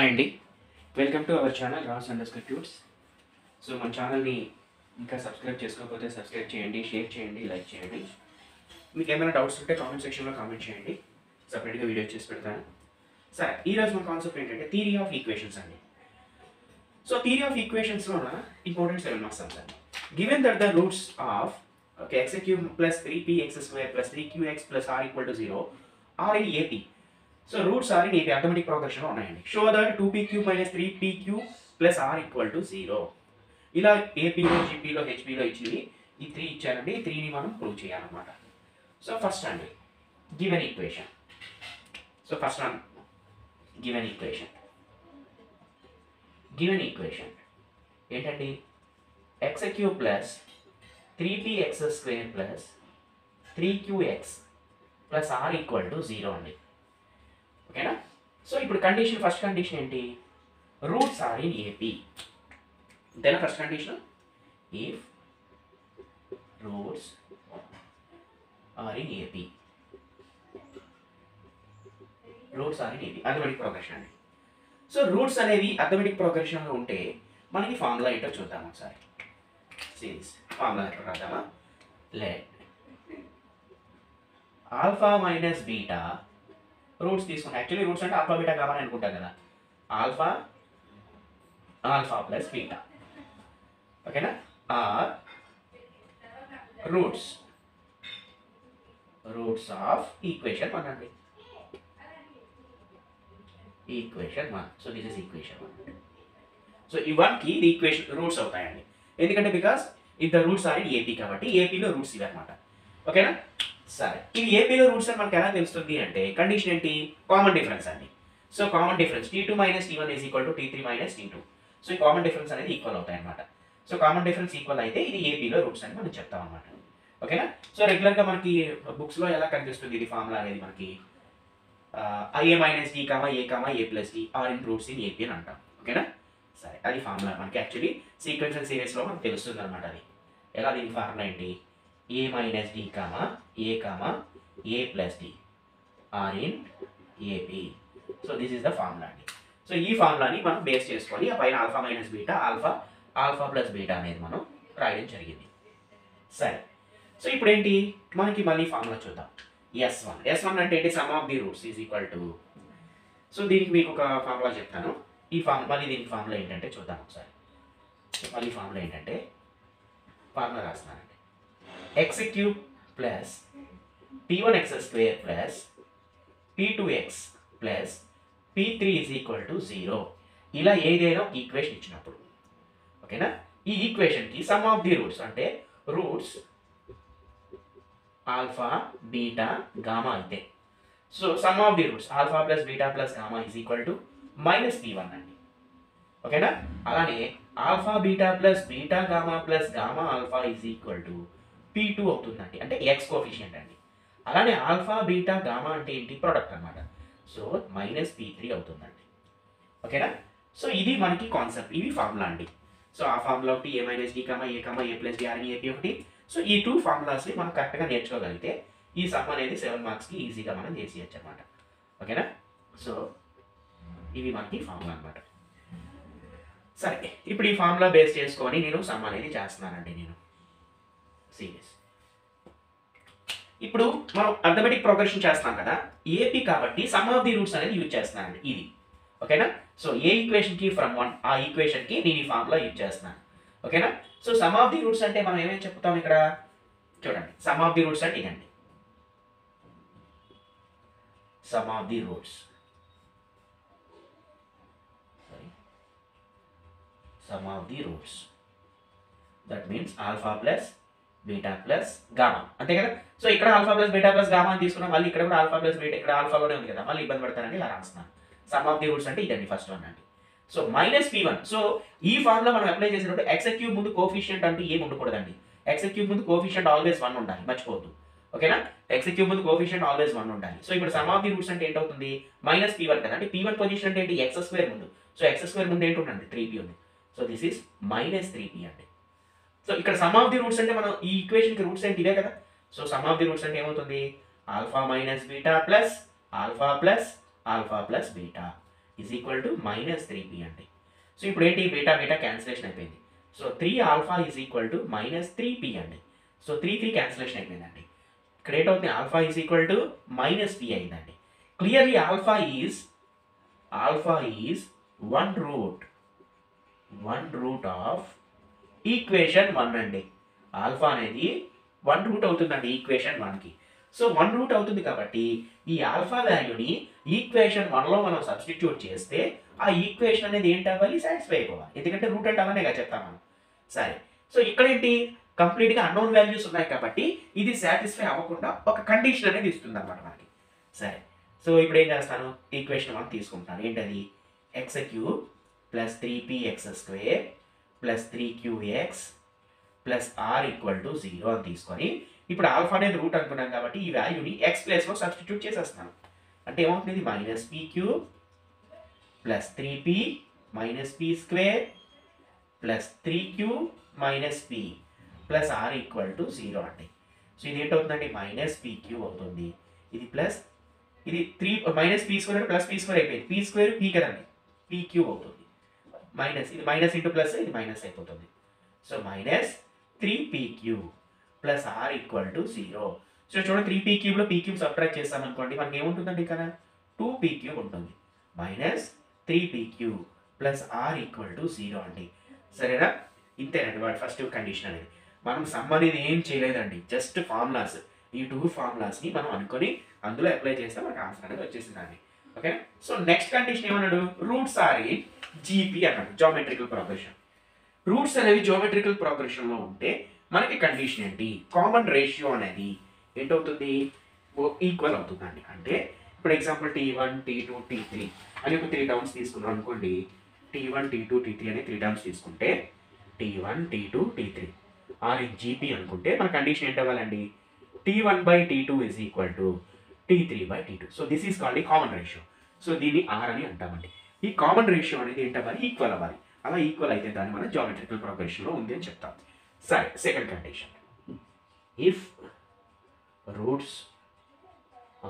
Hi అండి, welcome to our channel Ras underscore tuts. So మన ఛానల్ని ఇంకా సబ్స్క్రైబ్ చేసుకోకపోతే సబ్స్క్రైబ్ చేయండి, షేర్ చేయండి, లైక్ చేయండి. మీకు ఏమైనా డౌట్స్ ఉంటే కామెంట్ సెక్షన్లో కామెంట్ చేయండి, సపరేట్గా వీడియో చేసి పెడతాను. సరే, ఈరోజు మన కాన్సెప్ట్ ఏంటంటే థియరీ ఆఫ్ ఈక్వేషన్స్ అండి. సో థియరీ ఆఫ్ ఈక్వేషన్స్లో ఇంపార్టెంట్ 7 మార్క్స్ అండి. Given that the roots of x cube plus 3px square plus 3qx plus r equal to 0 are in AP. So roots are in AP, arithmetic progression ఉన్నాయండి. Show that 2pq minus 3pq plus r equal to 0. ఇలా ఏపీలో, జీపీలో, హెచ్పీలో ఇచ్చినవి ఈ 3 ఇచ్చారండి. ఈ 3ని మనం prove చేయాలన్నమాట. So first అండి given equation. So first one given equation. Given equation ఏంటండి? x cube plus 3px square plus 3qx plus r equal to 0 అండి. ఓకేనా? సో ఇప్పుడు కండిషన్, ఫస్ట్ కండిషన్ ఏంటి? Roots are in AP. Then first condition, if roots are in AP. Roots are in AP arithmetic progression అండి. So roots అనేవి అథమెటిక్ ప్రోగ్రెషన్లో ఉంటే మనకి ఫార్ములా ఏంటో చూద్దాం ఒకసారి. సిరీస్ ఫార్ములా ఎక్కడ రాద్దామా? Let alpha minus beta roots తీసుకున్నాం. యాక్చువల్లీ రూట్స్ అంటే ఆల్ఫా బీటా కావాలని అనుకుంటాం కదా. ఆల్ఫా ప్లస్ బీటా, ఓకేనా? ఆర్ రూట్స్ ఆఫ్ ఈక్వేషన్ 1 అండి. Equation 1. So this is equation 1. So ఈ 1కి ఇది ఈక్వేషన్ రూట్స్ అవుతాయండి. ఎందుకంటే because if the roots are in AP, కాబట్టి ఏపీలో రూట్స్ ఇవి అనమాట. ఓకేనా? సరే, ఇవి ఏపీలో రూట్స్ అని మనకు ఎలా తెలుస్తుంది అంటే కండిషన్ ఏంటి? కామన్ డిఫరెన్స్ అండి. So common difference t2 minus t1 is equal to t3 minus t2. So ఈ కామన్ డిఫరెన్స్ అనేది ఈక్వల్ అవుతాయి అనమాట. సో కామన్ డిఫరెన్స్ ఈక్వల్ అయితే ఇది ఏపీలో రూట్స్ అని మనం చెప్తాం అనమాట. ఓకేనా? సో రెగ్యులర్గా మనకి బుక్స్లో ఎలా కనిపిస్తుంది ఇది ఫార్ములా అనేది? మనకి ia minus d a plus d are in roots in AP అని అంటాం. ఓకేనా? సరే, అది ఫార్ములా మనకి యాక్చువల్లీ సీక్వెన్షియల్ సిరీస్లో మనకు తెలుస్తుంది అనమాట. అది ఎలా? దీని ఫార్ములా ఏంటి? a minus d a plus d are in AP. So this is the formula అండి. సో ఈ ఫార్ములాని మనం బేస్ చేసుకొని ఆ పైన alpha minus beta, alpha plus beta అనేది మనం రాయడం జరిగింది. సరే, సో ఇప్పుడు ఏంటి మనకి? మళ్ళీ ఫార్ములా చూద్దాం. S1 అంటే ఏంటి? Some of the roots is equal to. So దీనికి మీకు ఒక ఫార్ములా చెప్తాను. మళ్ళీ దీనికి ఫార్ములా ఏంటంటే చూద్దాం ఒకసారి. మళ్ళీ ఫార్ములా ఏంటంటే ఫార్ములా రాస్తున్నానండి. x cube plus p1x square plus p2x plus p3 is equal to 0. ఇలా ఏదైనా ఈక్వేషన్ ఇచ్చినప్పుడు, ఓకేనా, ఈ ఈక్వేషన్కి సమ్ ఆఫ్ ది రూట్స్ అంటే రూట్స్ ఆల్ఫా బీటా గామా అయితే, so sum of the roots alpha plus beta plus gamma is equal to minus p1 అండి. ఓకేనా? అలానే alpha beta plus beta gamma plus gamma alpha is equal to p2 అవుతుందండి, అంటే X coefficient అండి. అలానే alpha beta gamma అంటే ఏంటి? Product అనమాట. సో మైనస్ p3 అవుతుందండి. ఓకేనా? సో ఇది మనకి కాన్సెప్ట్, ఇవి ఫార్ములా అండి. సో ఆ ఫార్ములా ఒకటి a minus d a plus d are AP ఒకటి. సో ఈ 2 ఫార్ములాస్ని మనం కరెక్ట్గా నేర్చుకోగలిగితే ఈ సమ్ అనేది 7 మార్క్స్కి ఈజీగా మనం చేసేయచ్చు అనమాట. ఓకేనా? సో ఇవి మనకి ఫార్ములా అనమాట. సరే, ఇప్పుడు ఈ ఫార్ములా బేస్ చేసుకొని నేను సమ్ అనేది చేస్తున్నానండి. నేను సీరియస్. ఇప్పుడు మనం అర్థమెటిక్ ప్రోగ్రెషన్ చేస్తాం కదా, ఏపీ కాబట్టి సమ్ ఆఫ్ ది రూట్స్ అనేది యూజ్ చేస్తున్నానండి. ఇది ఓకేనా? సో ఏ ఈక్వేషన్కి ఫ్రమ్ 1 ఆ ఈక్వేషన్కి నేను ఈ ఫార్ములా యూజ్ చేస్తున్నాను. ఓకేనా? So sum of the roots అంటే మనం ఏమేమి చెప్తాం ఇక్కడ చూడండి. సమ్ ఆఫ్ ది రూట్స్ అంటే ఇదండి. Some of the roots, sum of the roots, that means alpha plus beta plus gamma, అంతే కదా? సో ఇక్కడ alpha plus beta plus gamma అని తీసుకున్నాం. మళ్ళీ ఇక్కడ కూడా ఆల్ఫా ప్లస్ బీటా, ఇక్కడ ఆల్ఫాలోనే ఉంది కదా, మళ్ళీ ఇబ్బంది పడతానని ఇలా రాస్తున్నాను. సమ్ ఆఫ్ ది రూట్స్ అంటే ఇదండి ఫస్ట్ వన్ అండి. So minus p1. సో ఈ ఫార్ములా మనం అప్లై చేసినప్పుడు x క్యూబ్ ముందు కోఫిషియంట్ అంటూ ఏమి ఉండకూడదండి. x క్యూబ్ ముందు కోఫిషియంట్ ఆల్వేస్ 1 ఉండాలి, మర్చిపోవద్దు. ఓకేనా? x క్యూబ్ ముందు కోఫిషియంట్ ఆల్వేస్ 1 ఉండాలి. సో ఇప్పుడు సమ్ ఆఫ్ ది రూట్స్ అంటే ఏంటవుతుంది? మైనస్ p1 కదా, అంటే p1 పొజిషన్ అంటే ఏంటి? x స్క్వేర్ ముందు. సో x స్క్వేర్ ముందు ఏంటి ఉండండి? 3p ఉంది. So this is minus 3p అండి. సో ఇక్కడ సమ్ ఆఫ్ ది రూట్స్ అంటే మనం ఈ ఈక్వేషన్కి రూట్స్ ఏంటి? ఇదే కదా. So sum of the roots అంటే ఏమవుతుంది? Alpha minus beta plus alpha plus beta. Is equal to minus 3p అండి. సో ఇప్పుడు ఏంటి బీటా బీటా క్యాన్సిలేషన్ అయిపోయింది. So 3 alpha is equal to minus 3p అండి. సో 3 క్యాన్సిలేషన్ అయిపోయిందండి. ఇక్కడ ఏంటవుతుంది alpha is equal to minus p అయిందండి. Clearly alpha is one root of equation 1 అండి. ఆల్ఫా అనేది 1 రూట్ అవుతుందండి ఈక్వేషన్ 1కి. సో 1 రూట్ అవుతుంది కాబట్టి ఈ ఆల్ఫా వాల్యూని ఈక్వేషన్ 1లో మనం సబ్స్టిట్యూట్ చేస్తే ఆ ఈక్వేషన్ అనేది ఏంటి అవ్వాలి, సాటిస్ఫై అయిపోవాలి. ఎందుకంటే రూట్ అంటే అలానే కదా చెప్తాం మనం. సరే, సో ఇక్కడ ఏంటి కంప్లీట్గా అన్నోన్ వాల్యూస్ ఉన్నాయి కాబట్టి ఇది సాటిస్ఫై అవ్వకుండా ఒక కండిషన్ అనేది ఇస్తుంది అనమాట మనకి. సరే, సో ఇప్పుడు ఏం చేస్తాను, ఈక్వేషన్ 1 తీసుకుంటాను. ఏంటది x cube plus 3px² plus 3qx plus r equal to 0 అని తీసుకొని ఇప్పుడు ఆల్ఫా అనేది రూట్ అనుకున్నాం కాబట్టి ఈ వాల్యూని ఎక్స్ ప్లేస్లో సబ్స్టిట్యూట్ చేసేస్తాను. అంటే ఏమవుతుంది minus p cube plus 3p minus p² plus 3q minus p plus r equal to 0 అండి. సో ఇది ఏంటవుతుందండి మైనస్ p³ అవుతుంది. ఇది ప్లస్ ఇది 3 మైనస్ p² ప్లస్ p² అయిపోయింది. p² p కదండి, p³ అవుతుంది. మైనస్ ఇది మైనస్ ఇంటూ ప్లస్ ఇది మైనస్ అయిపోతుంది. So minus 3p³ plus r equal to 0. So చూడండి 3p³ p³ సబ్ట్రాక్ట్ చేస్తామనుకోండి మనకి ఏముంటుందండి ఇక్కడ 2p³ ఉంటుంది. Minus 3p³ plus r equal to 0 అండి. సరేనా, ఇంతేనండి వాడి ఫస్ట్ కండిషన్ అనేది. మనం సమ్ అనేది ఏం చేయలేదండి, జస్ట్ ఫార్ములాస్. ఈ 2 ఫార్ములాస్ని మనం అనుకొని అందులో అప్లై చేస్తే మనకు ఆన్సర్ అనేది వచ్చేసిందండి. ఓకే, సో నెక్స్ట్ కండిషన్ ఏమన్నాడు, రూట్స్ ఆర్ ఇన్ జీపీ అన్నాడు, జామెట్రికల్ ప్రోగ్రెషన్. రూట్స్ అనేవి జియోమెట్రికల్ ప్రోగ్రెషన్లో ఉంటే మనకి కండిషన్ ఏంటి, కామన్ రేషియో అనేది ఏంటవుతుంది, ఈక్వల్ అవుతుందండి. అంటే ఇప్పుడు ఎగ్జాంపుల్ t1 t2 t3 అని ఒక 3 టర్మ్స్ తీసుకున్నాం అనుకోండి. t1 t2 t3 అని 3 టర్మ్స్ తీసుకుంటే t1 t2 t3 are in GP అనుకుంటే మన కండిషన్ ఏంటి అవ్వాలండి, t1/t2 is equal to t3/t2. So this is called common ratio. So దీన్ని ఆర్ అని అంటామండి. ఈ కామన్ రేషియో అనేది ఏంటవ్వాలి, ఈక్వల్ అవ్వాలి. అలా ఈక్వల్ అయితే దాన్ని మనం జామెట్రికల్ ప్రోగ్రెషన్లో ఉంది అని చెప్తాం. సరే, second condition, if roots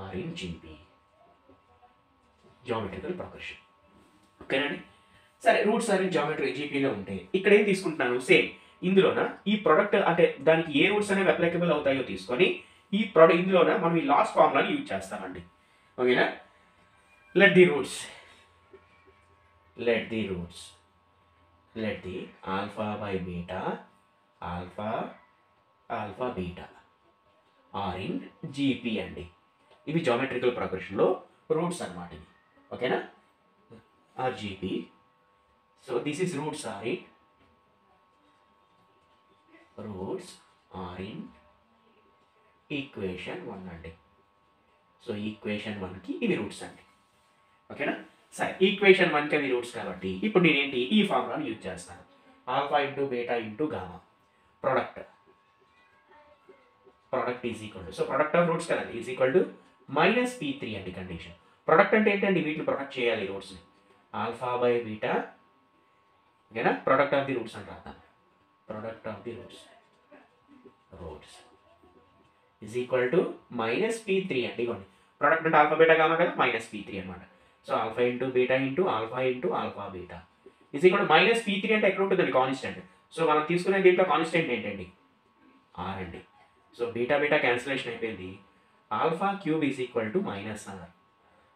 are in GP, geometrical progression. ఓకేనండి. సరే, రూట్స్ ఆర్ ఇన్ జామెట్రికల్ జీపీలో ఉంటే ఇక్కడ ఏం తీసుకుంటున్నాను, సేమ్ ఇందులోన ఈ ప్రోడక్ట్ అంటే దానికి ఏ రూట్స్ అనేవి అప్లికబుల్ అవుతాయో తీసుకొని ఈ ప్రోడక్ట్ ఇందులోన మనం ఈ లాస్ట్ ఫార్ములాని యూజ్ చేస్తామండి. ఓకేనా, let the alpha by beta alpha beta are in GP అండి. ఇవి జామెట్రికల్ ప్రోగ్రెషన్లో రూట్స్ అన్నమాట ఇవి. ఓకేనా, are GP. So this is roots are in equation 1 అండి. సో ఈక్వేషన్ 1కి ఇవి రూట్స్ అండి. ఓకేనా, సరే ఈక్వేషన్ 1కి అవి రూట్స్ కాబట్టి ఇప్పుడు నేనేంటి ఈ ఫార్ములాను యూజ్ చేస్తాను. Alpha into beta into gamma product is equal to, so product of roots కదండి, is equal to minus p3 అండి కండిషన్. ప్రొడక్ట్ అంటే ఏంటండి, వీటిని ప్రొడక్ట్ చేయాలి రూట్స్ని. ఆల్ఫా బై బీటా, ఓకేనా, ప్రొడక్ట్ ఆఫ్ ది రూట్స్ అని రాద్దాం. Product of the roots is equal to minus p3 అండి. ఇవ్వండి ప్రొడక్ట్ అంటే ఆల్ఫా బీటా గామా కదా, మైనస్ p3 అనమాట. So alpha into beta into alpha beta is equal to minus p3 అంటే ఎక్కడ ఉంటుందండి, కాన్స్టెంట్. సో మనం తీసుకునే దీంట్లో కాన్స్టెంట్ ఏంటండి, ఆర్ అండి. సో బీటా క్యాన్సిలేషన్ అయిపోయింది. Alpha cube is equal to minus r.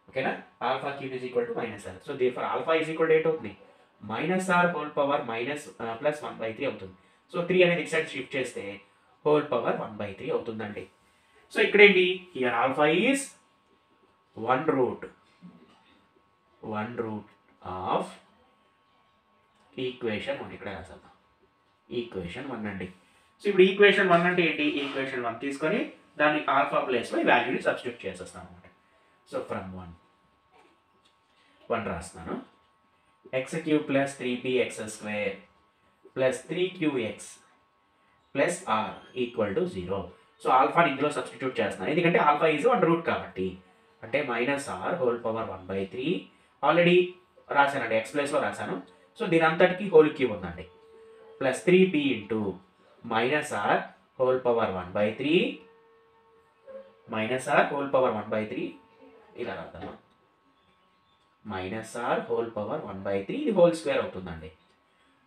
ఓకేనా, alpha cube is equal to minus r. So therefore alpha is equal to ఏంటవుతుంది, minus r whole power minus plus 1/3 అవుతుంది. So 3 అనేది ఇటు side shift చేస్తే whole power 1/3 అవుతుందండి. So ఇక్కడేంటి, here alpha is one root of equation 1. ఇక్కడ రాసాను equation 1 అండి. సో ఇప్పుడు ఈక్వేషన్ 1 అంటే ఏంటి, ఈక్వేషన్ 1 తీసుకొని దాన్ని ఆల్ఫా ప్లేస్లో ఈ వాల్యూని సబ్స్టిట్యూట్ చేసేస్తాం అనమాట. సో ఫ్రమ్ 1 రాస్తున్నాను. x³ plus 3px² plus 3qx plus r equal to 0. So ఆల్ఫాని ఇందులో సబ్స్టిట్యూట్ చేస్తున్నాను ఎందుకంటే ఆల్ఫా ఈజ్ 1 రూట్ కాబట్టి. అంటే minus r whole power 1/3 already రాశానండి, ఎక్స్ ప్లేస్లో రాశాను. సో దీని అంతటికి హోల్ క్యూబ్ ఉందండి. Plus 3p into minus r whole power 1/3 ఇలా రాద్దాము. మైనస్ ఆర్ హోల్ పవర్ 1/3 ఇది హోల్ స్క్వేర్ అవుతుందండి.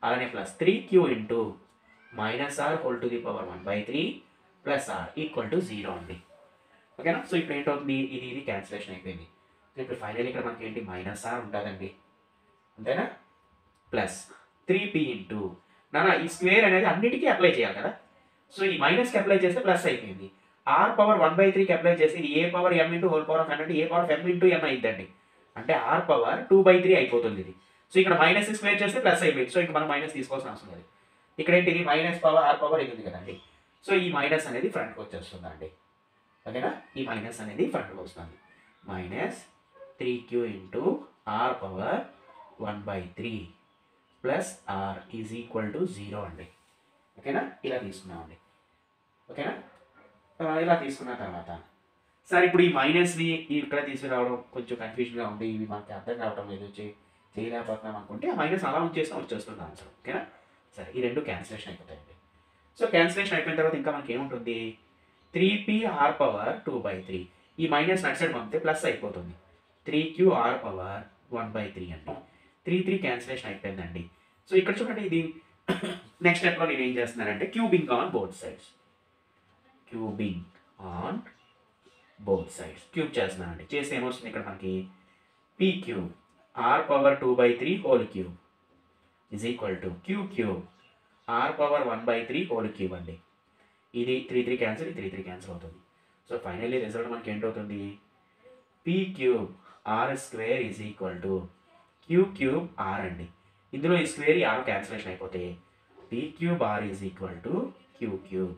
అలానే plus 3q into minus r whole to the power 1/3 plus r equal to 0 అండి. ఓకేనా? సో ఇప్పుడు ఏంటవుతుంది, ఇది క్యాన్సిలేషన్ అయిపోయింది. సో ఇప్పుడు ఫైనల్ ఇక్కడ మనకి ఏంటి మైనస్ ఆర్ ఉంటుందండి, అంతేనా? ప్లస్ 3p ఇంటూ ఈ స్క్వేర్ అనేది అన్నిటికీ అప్లై చేయాలి కదా. సో ఈ మైనస్కి అప్లై చేస్తే ప్లస్ అయిపోయింది. ఆర్ పవర్ 1/3కి అప్లై చేస్తే ఇది a power m into whole power of n అంటే a power m into n అయిద్దండి. అంటే ఆర్ పవర్ 2/3 అయిపోతుంది ఇది. సో ఇక్కడ మైనస్ స్క్వేర్ చేస్తే ప్లస్ అయిపోయింది. సో ఇంకా మనం మైనస్ తీసుకోవాల్సిన అవసరం లేదు. ఇక్కడ ఏంటి, ఇది మైనస్ పవర్ ఆర్ పవర్ ఇది ఉంది కదండి. సో ఈ మైనస్ అనేది ఫ్రంట్కి వచ్చేస్తుందండి. ఓకేనా? ఈ మైనస్ అనేది ఫ్రంట్కి వస్తుంది. Minus 3q into r power 1/3 plus r is equal to 0 అండి. ఓకేనా? ఇలా తీసుకున్నామండి. ఓకేనా? ఇలా తీసుకున్న తర్వాత సరే ఇప్పుడు ఈ మైనస్ని ఇక్కడ తీసుకురావడం కొంచెం కన్ఫ్యూజన్గా ఉంది, ఇవి మనకి అర్థం కావడం లేదు, చేయలేకపోతున్నాం అనుకుంటే ఆ మైనస్ అలా ఉంచేస్తే వచ్చేస్తుంది ఆన్సర్. ఓకేనా? సరే ఈ రెండు క్యాన్సిలేషన్ అయిపోతాయండి. సో క్యాన్సిలేషన్ అయిపోయిన తర్వాత ఇంకా మనకి ఏముంటుంది, 3p ఆర్ పవర్ 2/3 ఈ మైనస్ నట్ సైడ్ పంపితే ప్లస్ అయిపోతుంది. 3q ఆర్ పవర్ 1/3 అండి. 3 క్యాన్సిలేషన్ అయిపోయిందండి. సో ఇక్కడ చూడండి, ఇది నెక్స్ట్ స్టెప్లో నేను ఏం చేస్తున్నానంటే cubing on both sides. Cubing on both sides cube చేస్తున్నానండి. చేస్తే ఏమొస్తుంది ఇక్కడ మనకి p cube r power 2/3 whole cube is equal to q cube r power 1/3 whole cube అండి. ఇది 3 క్యాన్సిల్, 3 క్యాన్సిల్ అవుతుంది. సో ఫైనల్లీ రిజల్ట్ మనకి ఏంటవుతుంది, p cube r square is equal to q cube r అండి. ఇందులో ఈ స్క్వేర్ ఈ r cancellation అయిపోతే p cube r is equal to q cube.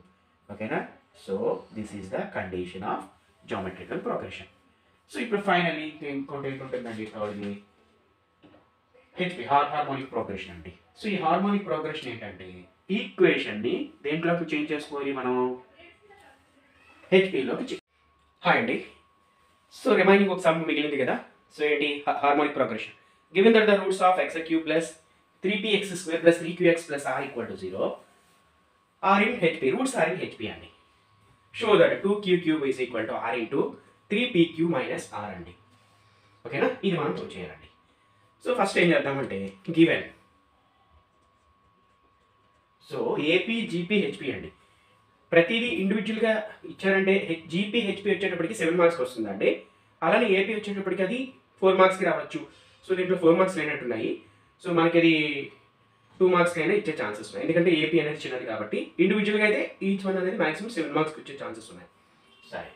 ఓకేనా? So this is the condition of geometrical progression. So ఇప్పుడు finally ఇంకోటి ఏంటుంటుందండి, థర్డ్ది హెచ్పి హార్మోనిక్ ప్రోగ్రెషన్ అండి. సో ఈ హార్మోనిక్ ప్రోగ్రెషన్ ఏంటంటే ఈక్వేషన్ని దేంట్లోకి చేంజ్ చేసుకోవాలి మనం, హెచ్పిలోకి. హాయ్ అండి. సో రిమైనింగ్ ఒక సమ్ మిగిలింది కదా. సో ఏంటి, harmonic progression. Given that the roots of x cube plus 3px square plus 3qx plus r equal to 0 are in HP, roots are in HP అండి. Show that 2q cube is equal to r into 3pq minus r అండి. ఓకేనా? ఇది మనం prove చేయాలండి. So first ఏం చేద్దామంటే given, so AP GP HP అండి. ప్రతిదీ ఇండివిజువల్గా ఇచ్చారంటే జీపీ హెచ్పి వచ్చేటప్పటికి 7 మార్క్స్కి వస్తుందండి. అలానే ఏపీ వచ్చేటప్పటికి అది 4 మార్క్స్కి రావచ్చు. సో దీంట్లో 4 మార్క్స్ లేనట్టున్నాయి. సో మనకి అది 2 మార్క్స్కి అయినా ఇచ్చే ఛాన్సెస్ ఉన్నాయి, ఎందుకంటే ఏపీ అనేది చిన్నది కాబట్టి. ఇండివిజువల్గా అయితే ఈచ్ వన్ అనేది మాక్సిమం 7 మార్క్స్కి వచ్చే ఛాన్సెస్ ఉన్నాయి. సరే,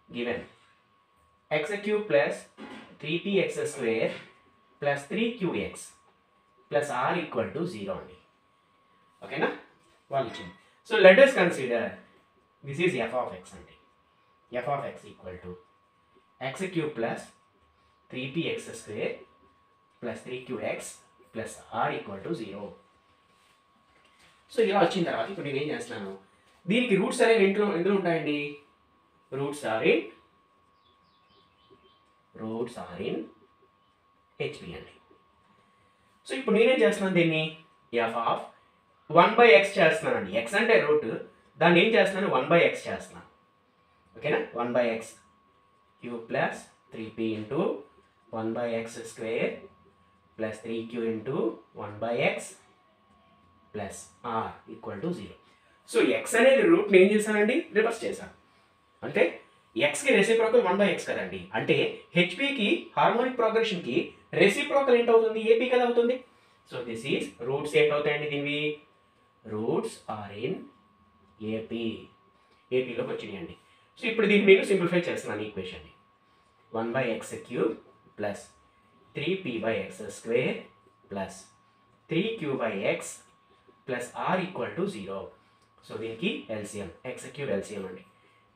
given x cube plus 3px square plus 3qx plus r equal to 0 అండి. ఓకేనా? వాళ్ళు ఇచ్చింది. So let us consider this is f of x అండి. f of x equal to x cube plus 3px square plus 3qx plus r equal to 0. So ఇలా వచ్చిన తర్వాత ఇప్పుడు నేను ఏం చేస్తున్నాను, దీనికి రూట్స్ అనేవి ఎందులో ఉంటాయండి, రూట్స్ ఆర్ ఇన్ హెచ్పి అండి. సో ఇప్పుడు నేనేం చేస్తున్నాను, దీన్ని f ఆఫ్ 1/x చేస్తున్నానండి. x అంటే రూట్, దాన్ని ఏం చేస్తున్నాను 1/x చేస్తున్నాను. ఓకేనా? 1/x cube plus 3p into 1/x square plus 3q into 1/x plus r equal to 0. So x అనేది రూట్ని ఏం చేశానండి, రివర్స్ చేశాను. అంటే xకి రెసిప్రోకల్ 1/x కదండి. అంటే హెచ్పికి హార్మోనిక్ ప్రోగ్రెషన్కి రెసిప్రోకల్ ఏంటవుతుంది, ఏపీ కదా అవుతుంది. సో దిస్ ఈజ్ రూట్స్ ఏంటవుతాయండి, దీనివి రూట్స్ ఆర్ ఇన్ ఏపీలోకి వచ్చినాయండి. సో ఇప్పుడు దీన్ని నేను సింప్లిఫై చేస్తున్నాను ఈక్వేషన్ని. 1/x cube plus 3p/x square plus 3q/x plus r equal to 0. So దీనికి ఎల్సిఎం, x క్యూబ్ ఎల్సిఎం అండి.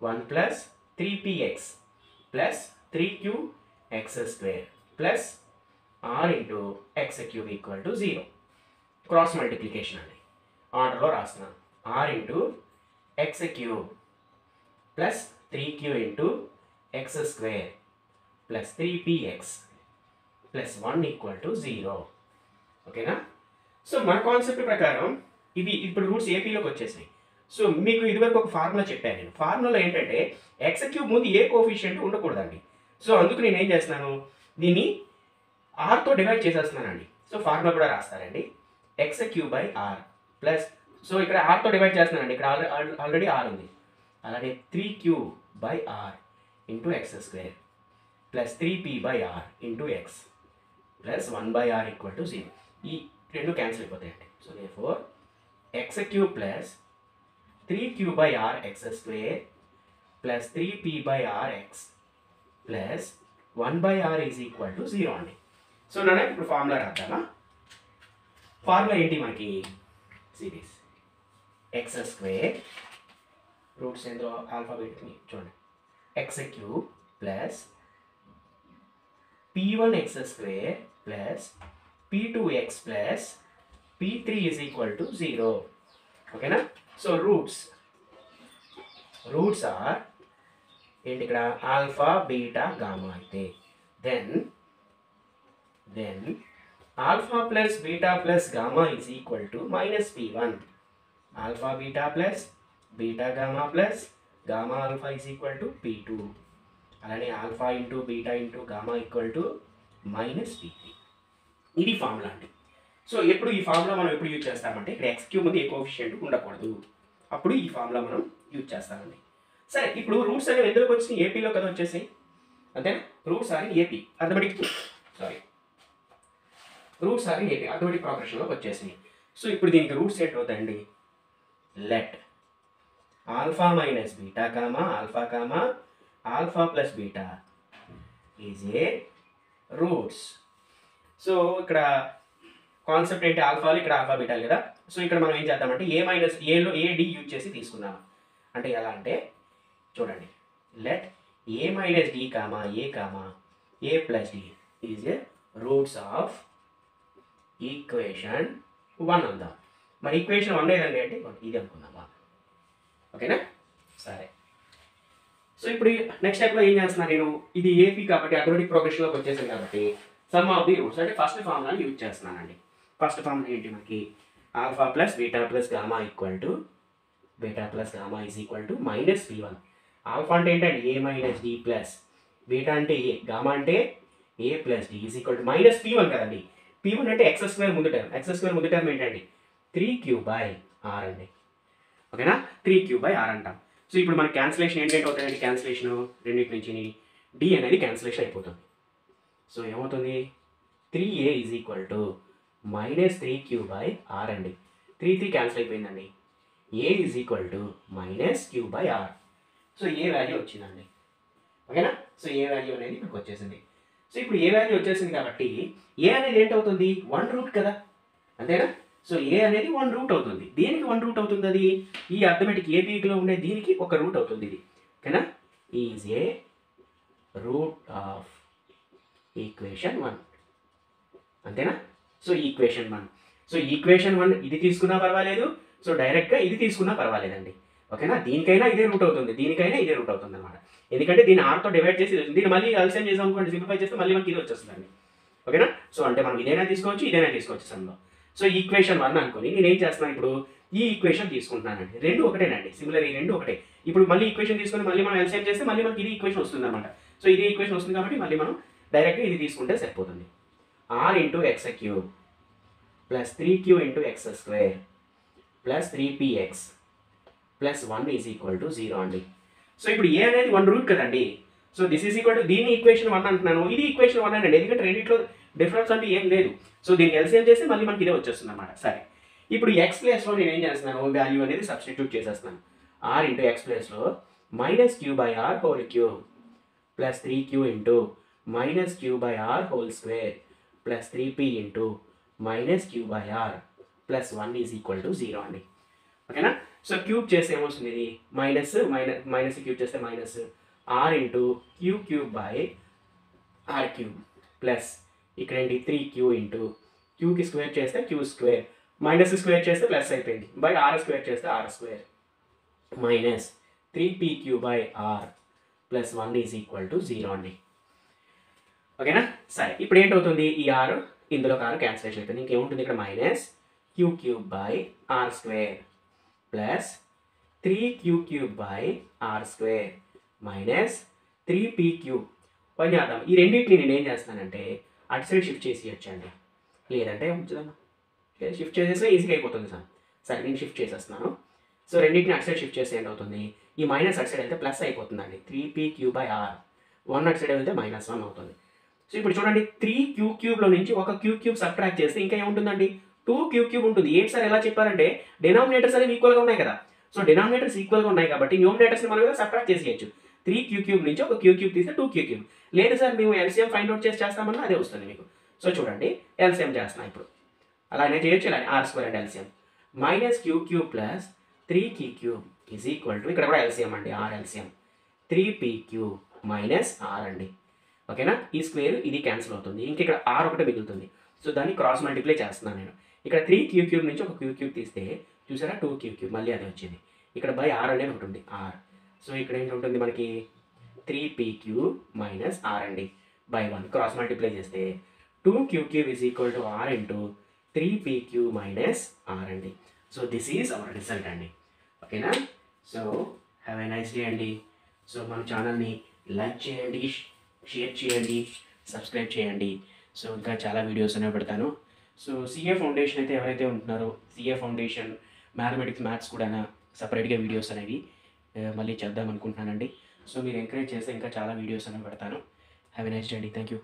1 plus 3px plus 3qx square plus r into x cube equal to 0. Cross multiplication అండి, ఆర్డర్లో రాస్తున్నాను. r into x cube plus 3q into x square plus 3px plus 1 equal to 0. ఓకేనా? So మన concept ప్రకారం ఇవి ఇప్పుడు roots ఏపీలోకి వచ్చేసాయి. So మీకు ఇదివరకు ఒక ఫార్ములా చెప్పాను నేను. ఫార్ములా ఏంటంటే x క్యూబ్ ముందు ఏ కోఫిషియంట్ ఉండకూడదండి. సో అందుకు నేను ఏం చేస్తున్నాను, దీన్ని ఆర్తో డివైడ్ చేసేస్తున్నానండి. సో ఫార్ములా కూడా రాస్తారండి. X q by r plus, so ఇక్కడ ఆర్తో డివైడ్ చేస్తున్నానండి, ఇక్కడ ఆల్రెడీ ఆర్ ఉంది. అలానే 3q by r into x square plus 3p by r into x plus 1 by r equal to 0. ఈ రెండు క్యాన్సిల్ అయిపోతాయండి. So therefore x cube plus 3q by r x square plus 3p by r x plus 1 by r is equal to 0 అండి. So నాన్న ఇప్పుడు formula రాద్దామా? Formula ఏంటి మనకి? Series X square roots ఏందో ఆల్ఫాబెట్ని చూడండి, x cube plus p1 x square plus p2 x plus p3 is equal to 0. ఓకేనా? So roots are ఏంటి ఇక్కడ? ఆల్ఫా బీటా గామా అయితే then alpha plus beta plus gamma is equal to minus p1. Alpha beta plus beta gamma plus gamma alpha is equal to p2. అలానే alpha into beta into gamma equal to minus p3. ఇది formula అండి. So ఎప్పుడు ఈ formula మనం ఎప్పుడు use చేస్తామంటే ఇక్కడ X cube ముందు ఏ కోఎఫిషియంట్ ఉండకూడదు, అప్పుడు ఈ ఫార్ములా మనం యూజ్ చేస్తామండి. సరే, ఇప్పుడు రూట్స్ అనేవి ఎందులోకి వచ్చినాయి? ఏపీలో కదా వచ్చేసాయి, అంతేనా? Roots are in AP arithmetic ప్రోగ్రెషన్లోకి వచ్చేసినాయి. సో ఇప్పుడు దీనికి రూట్స్ ఏంటి అవుతాయండి? Let alpha minus beta comma alpha plus beta is a roots. So ఇక్కడ కాన్సెప్ట్ ఏంటి? ఆల్ఫాలు, ఇక్కడ ఆల్ఫా బీటాలు కదా. సో ఇక్కడ మనం ఏం చేద్దామంటే ఏలో డి యూజ్ చేసి తీసుకుందాం. అంటే ఎలా అంటే చూడండి, let a minus d comma a plus d is a roots of equation 1 అందాం. మరి ఈక్వేషన్ 1 ఏదండి అంటే ఇది అనుకుందామా? ఓకేనా? సరే, సో ఇప్పుడు నెక్స్ట్ స్టెప్లో ఏం చేస్తున్నా నేను? ఇది ఏపీ కాబట్టి అథమెటిక్ ప్రోగ్రెషన్లోకి వచ్చేసింది కాబట్టి సమ్ ఆఫ్ ది రూట్స్ అంటే ఫస్ట్ ఫార్ములాని యూజ్ చేస్తున్నానండి. ఫస్ట్ ఫార్ములా ఏంటి మనకి? Alpha plus beta plus gamma equal to is equal to minus p1. Alpha అంటే ఏంటంటే a minus d plus beta అంటే ఏ, గామా అంటే a plus d is equal to minus p1 కదండి. p1 అంటే X square ముందు term ఏంటండి? 3q by r అండి. ఓకేనా? 3q బై ఆర్ అంటాం. సో ఇప్పుడు మన క్యాన్సిలేషన్ ఏంటంటే అవుతాయండి? క్యాన్సిలేషన్ రెండింటి నుంచి డి అనేది క్యాన్సిలేషన్ అయిపోతుంది. సో ఏమవుతుంది? 3a is equal to minus 3q by r అండి. 3 క్యాన్సిల్ అయిపోయిందండి. a is equal to minus q by r. So a value వచ్చిందండి. ఓకేనా? సో ఏ వాల్యూ అనేది మనకు వచ్చేసింది. సో ఇప్పుడు ఏ వాల్యూ వచ్చేసింది కాబట్టి ఏ అనేది ఏంటవుతుంది? 1 రూట్ కదా, అంతేనా? సో ఏ అనేది 1 రూట్ అవుతుంది. దేనికి 1 రూట్ అవుతుంది? అది ఈ అథమెటిక్ ఏపీలో ఉండే దీనికి ఒక రూట్ అవుతుంది ఇది. ఓకేనా? Is a route of equation 1, అంతేనా? సో ఈక్వేషన్ 1 ఇది తీసుకున్నా పర్వాలేదు, సో డైరెక్ట్గా ఇది తీసుకున్నా పర్వాలేదండి. ఓకేనా? దీనికైనా ఇదే రూట్ అవుతుంది, దీనికైనా ఇదే రూట్ అవుతుంది అనమాట. ఎందుకంటే దీన్ని ఆర్తో డివైడ్ చేసి దీన్ని మళ్ళీ అల్సియం చేసాం అనుకోండి, సింప్లిఫై చేస్తే మళ్ళీ మనకి ఇది వచ్చేస్తుందండి. ఓకేనా? సో అంటే మనం ఇదైనా తీసుకోవచ్చు సమ్లో. సో ఈక్వేషన్ 1 అనుకోని నేను ఏం చేస్తున్నాను? ఇప్పుడు ఈ ఈక్వేషన్ తీసుకుంటున్నానండి. రెండు ఒకటేనండి, సిమిలర్, ఈ రెండు ఒకటే. ఇప్పుడు మళ్ళీ ఈక్వేషన్ తీసుకొని మళ్ళీ మనం ఎల్సిఎం చేస్తే మళ్ళీ మనకి ఇది ఈక్వేషన్ వస్తుంది అనమాట. సో ఇది ఈక్వేషన్ వస్తుంది కాబట్టి మళ్ళీ మనం డైరెక్ట్గా ఇది తీసుకుంటే సరిపోతుంది. R into x cube plus 3q into x square plus 3px plus 1 is equal to 0 అండి. సో ఇప్పుడు ఏ అనేది 1 రూట్ కదండి. So this is equal to దీన్ని ఈక్వేషన్ 1 అంటున్నాను, ఇది ఈక్వేషన్ 1 అండి. ఎందుకంటే రెండింటిలో డిఫరెన్స్ అంటే ఏం లేదు. సో దీన్ని ఎల్సిఎం చేస్తే మళ్ళీ మనకి ఇదే వచ్చేస్తుంది అనమాట. సరే, ఇప్పుడు ఎక్స్ ప్లేస్లో నేను ఏం చేస్తున్నాను? వాల్యూ అనేది సబ్స్టిట్యూట్ చేసేస్తున్నాను. ఆర్ ఇంటూ ఎక్స్ ప్లేస్లో minus q by r whole cube plus 3q into minus q by r whole square plus 3p into minus q by r plus 1 is equal to 0 అండి. ఓకేనా? So cube చేస్తే ఏమొస్తుంది? ఇది minus cube చేస్తే minus r into cube by r cube plus ఇక్కడ ఏంటి 3q into క్యూకి square చేస్తే క్యూ స్క్వేర్ మైనస్ స్క్వేర్ చేస్తే ప్లస్ అయిపోయింది బై ఆర్ స్క్వేర్ చేస్తే r square minus 3pq by r plus 1 is equal to 0 అండి. ఓకేనా? సరే, ఇప్పుడు ఏంటవుతుంది? ఈ ఆర్ ఇందులో ఆర్ క్యాన్సిలేషన్ అయిపోయింది. ఇంకేముంటుంది ఇక్కడ? Minus q by r square plus 3q by r square minus 3p cube. పని చేద్దాం, ఈ రెండింటిని నేను ఏం చేస్తానంటే అటు సైడ్ షిఫ్ట్ చేసేయచ్చండి, లేదంటే ఉంచుదామా, షిఫ్ట్ చేసేస్తే ఈజీగా అయిపోతుంది సార్. సరే నేను షిఫ్ట్ చేసేస్తున్నాను. సో రెండింటిని అటు సైడ్ షిఫ్ట్ చేస్తే ఏంటి అవుతుంది, ఈ మైనస్ అటు సైడ్ వెళ్తే ప్లస్ అయిపోతుందండి. 3p³/r 1 అటు సైడ్ వెళ్తే -1 అవుతుంది. సో ఇప్పుడు చూడండి 3q³ నుంచి ఒక q³ సబ్ట్రాక్ట్ చేస్తే ఇంకా ఏముంటుందండి, 2q³ ఉంటుంది. ఏంటి సార్ ఎలా చెప్పారంటే డినామినేటర్స్ అనేవి ఈక్వల్గా ఉన్నాయి కదా. సో డినామినేటర్స్ ఈక్వల్గా ఉన్నాయి కాబట్టి న్యూమినేటర్స్ని మనం సబ్ట్రాక్ట్ చేసేయచ్చు. 3q³ నుంచి ఒక q³ తీస్తే 2q³. లేదు సార్ మేము ఎల్సిఎం ఫైండ్ అవుట్ చేస్తామన్నా అదే వస్తుంది మీకు. సో చూడండి ఎల్సిఎం చేస్తున్నాం ఇప్పుడు, అలానే చేయొచ్చు. ఇలా r² and LCM -q³ plus 3q³ is equal to, ఇక్కడ కూడా ఎల్సిఎం అండి, r LCM 3p³ minus r అండి. ఓకేనా, ఈ స్క్వేర్ ఇది క్యాన్సిల్ అవుతుంది, ఇంక ఇక్కడ r ఒకటే మిగులుతుంది. సో దాన్ని క్రాస్ మల్టిప్లై చేస్తున్నాను నేను. ఇక్కడ 3q³ నుంచి ఒక q³ తీస్తే చూసారా 2q³ మళ్ళీ అదే వచ్చింది. ఇక్కడ బై r అనేది ఒకటి ఉంది r. సో ఇక్కడ ఏంటి ఉంటుంది మనకి 3p³ మైనస్ r అండి బై 1 క్రాస్ మల్టిప్లై చేస్తే 2q³ is equal to r into 3p³ minus r అండి. So this is our result అండి. ఓకేనా, so have a nice day అండి. సో మన ఛానల్ని లైక్ చేయండి, షేర్ చేయండి, సబ్స్క్రైబ్ చేయండి. సో ఇంకా చాలా వీడియోస్ అనేవి పెడతాను. సో సిఏ ఫౌండేషన్ అయితే ఎవరైతే ఉంటున్నారో, సిఏ ఫౌండేషన్ మ్యాథ్స్ కూడా సపరేట్గా వీడియోస్ అనేవి మళ్ళీ చేద్దాం అనుకుంటున్నానండి. సో మీరు ఎంకరేజ్ చేస్తే ఇంకా చాలా వీడియోస్ అనేవి పెడతాను. హ్యావ్ ఎ నైస్ డే అండి. Thank you.